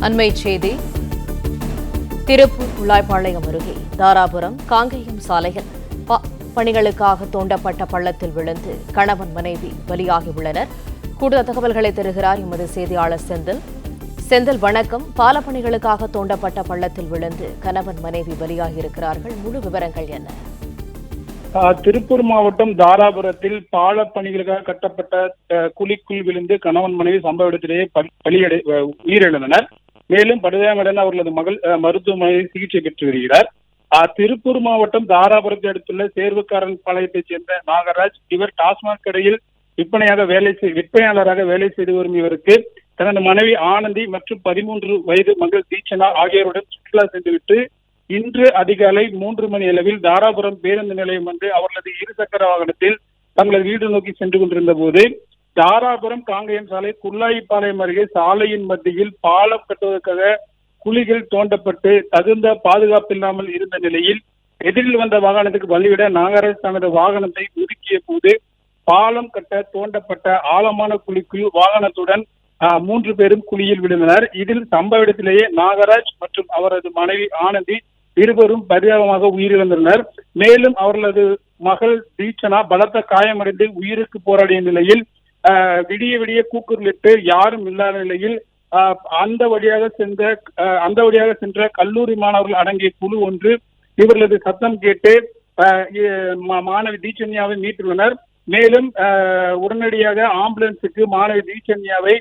அண்மை செய்தி. திருப்பூர் குழாய்பாளையம் அருகே தாராபுரம் காங்கேயம் சாலையில் பணிகளுக்காக தோண்டப்பட்ட பள்ளத்தில் விழுந்து கணவன் மனைவி பலியாகியுள்ளனர். கூடுதல் தகவல்களை தருகிறார் எமது செய்தியாளர் செந்தில். வணக்கம். பாலப்பணிகளுக்காக தோண்டப்பட்ட பள்ளத்தில் விழுந்து கணவன் மனைவி பலியாகியிருக்கிறார்கள். முழு விவரங்கள் என்ன? திருப்பூர் மாவட்டம் தாராபுரத்தில் பால பணிகளுக்காக கட்டப்பட்ட குழிக்குள் விழுந்து கணவன் மனைவி சம்பவ இடத்திலேயே உயிரிழந்தனர். மேலும் படுகாயமடைந்த அவர்களது மகள் மருத்துவமனையில் சிகிச்சை பெற்று வருகிறார். திருப்பூர் மாவட்டம் தாராபுரத்தை அடுத்துள்ள சேர்வுக்காரன் பாளையத்தைச் சேர்ந்த நாகராஜ். இவர் டாஸ்மாக் கடையில் விற்பனையாளராக வேலை செய்து வரும் இவருக்கு தனது மனைவி ஆனந்தி மற்றும் 13 வயது மகள் தீட்சனா ஆகியோருடன் சுற்றுலா சென்றுவிட்டு இன்று அதிகாலை 3 மணி அளவில் தாராபுரம் பேருந்து நிலையம் வந்து அவர்களது இருசக்கர வாகனத்தில் தங்களது வீடு நோக்கி சென்று கொண்டிருந்த போது தாராபுரம் காங்கேயம் சாலை குள்ளாயிப்பாளையம் அருகே சாலையின் மத்தியில் பாலம் கட்டுவதற்காக குழிகள் தோண்டப்பட்டு தகுந்த பாதுகாப்பில்லாமல் இருந்த நிலையில் எதிரில் வந்த வாகனத்துக்கு பலியிட நாகராஜ் தனது வாகனத்தை ஒதுக்கிய போது பாலம் கட்ட தோண்டப்பட்ட ஆழமான குழிக்குள் வாகனத்துடன் 3 பேரும் குழியில் விழுந்தனர். இதில் சம்பவ இடத்திலேயே நாகராஜ் மற்றும் அவரது மனைவி ஆனந்தி இருவரும் பரிதாபமாக உயிரிழந்தனர். மேலும் அவர்களது மகள் தீட்சனா பலத்த காயமடைந்து உயிருக்கு போராடிய நிலையில் விடிய கூக்குரலிட்டு யாரும் இல்லாத நிலையில் அந்த வழியாக சென்ற கல்லூரி மாணவர்கள் அடங்கிய குழு ஒன்று இவர்களது சத்தம் கேட்டு மாணவி தீட்சண்யாவை மீட்டுள்ளனர். மேலும் உடனடியாக ஆம்புலன்ஸுக்கு மாணவி தீட்சண்யாவை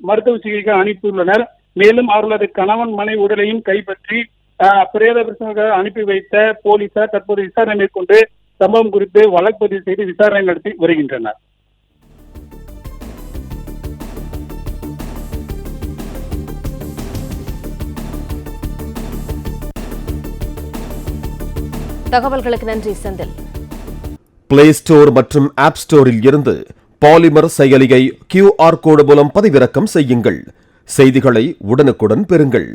மருத்துவ சிகிச்சைக்கு அனுப்பியுள்ளனர். மேலும் அவர்களது கணவன் மனைவி உடலையும் கைப்பற்றி பிரேத பரிசோதனைக்காக அனுப்பி வைத்த போலீசார் தற்போது விசாரணை மேற்கொண்டு சம்பவம் குறித்து வழக்கு பதிவு செய்து விசாரணை நடத்தி வருகின்றனர். தகவல்களுக்கு நன்றி செந்தில். பிளே ஸ்டோர் மற்றும் ஆப் ஸ்டோரில் இருந்து பாலிமர் செயலியை QR கோடு மூலம் பதிவிறக்கம் செய்யுங்கள். செய்திகளை உடனுக்குடன் பெறுங்கள்.